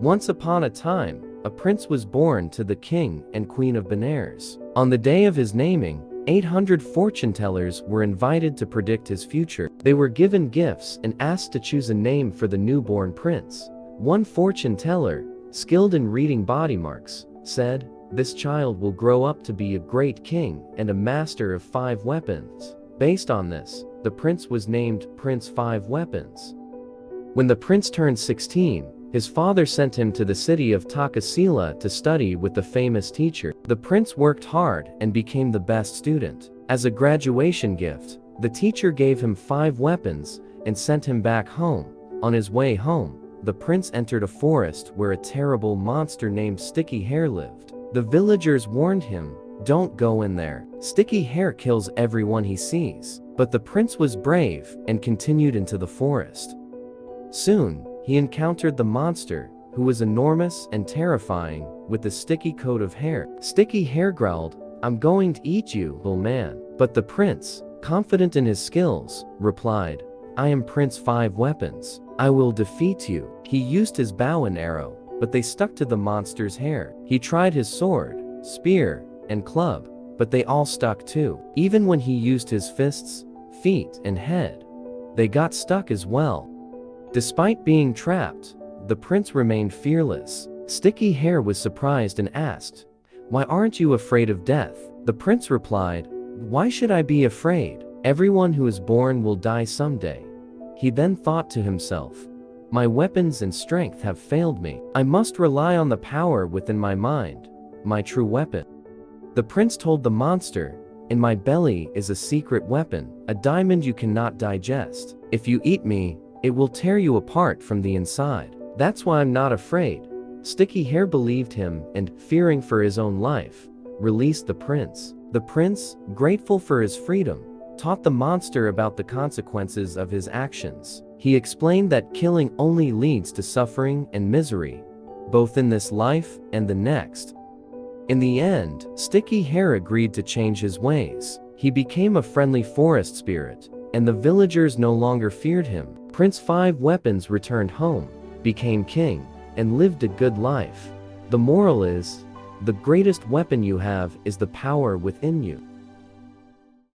Once upon a time, a prince was born to the king and queen of Benares. On the day of his naming, 800 fortune tellers were invited to predict his future. They were given gifts and asked to choose a name for the newborn prince. One fortune teller, skilled in reading body marks, said, "This child will grow up to be a great king and a master of 5 weapons." Based on this, the prince was named Prince 5 Weapons. When the prince turned 16, his father sent him to the city of Takasila to study with the famous teacher. The prince worked hard and became the best student. As a graduation gift, the teacher gave him 5 weapons and sent him back home. On his way home, the prince entered a forest where a terrible monster named Sticky Hair lived. The villagers warned him, "Don't go in there. Sticky Hair kills everyone he sees." But the prince was brave and continued into the forest. Soon, he encountered the monster, who was enormous and terrifying, with a sticky coat of hair. Sticky Hair growled, "I'm going to eat you, little man." But the prince, confident in his skills, replied, "I am Prince 5 Weapons. I will defeat you." He used his bow and arrow, but they stuck to the monster's hair. He tried his sword, spear, and club, but they all stuck too. Even when he used his fists, feet, and head, they got stuck as well. Despite being trapped, the prince remained fearless. Sticky Hair was surprised and asked, "Why aren't you afraid of death?" The prince replied, "Why should I be afraid? Everyone who is born will die someday." He then thought to himself, "My weapons and strength have failed me. I must rely on the power within my mind, my true weapon." The prince told the monster, "In my belly is a secret weapon, a diamond you cannot digest. If you eat me, it will tear you apart from the inside. That's why I'm not afraid." Sticky Hair believed him and, fearing for his own life, released the prince. The prince, grateful for his freedom, taught the monster about the consequences of his actions. He explained that killing only leads to suffering and misery, both in this life and the next. In the end, Sticky Hair agreed to change his ways. He became a friendly forest spirit, and the villagers no longer feared him. Prince 5 Weapons returned home, became king, and lived a good life. The moral is, the greatest weapon you have is the power within you.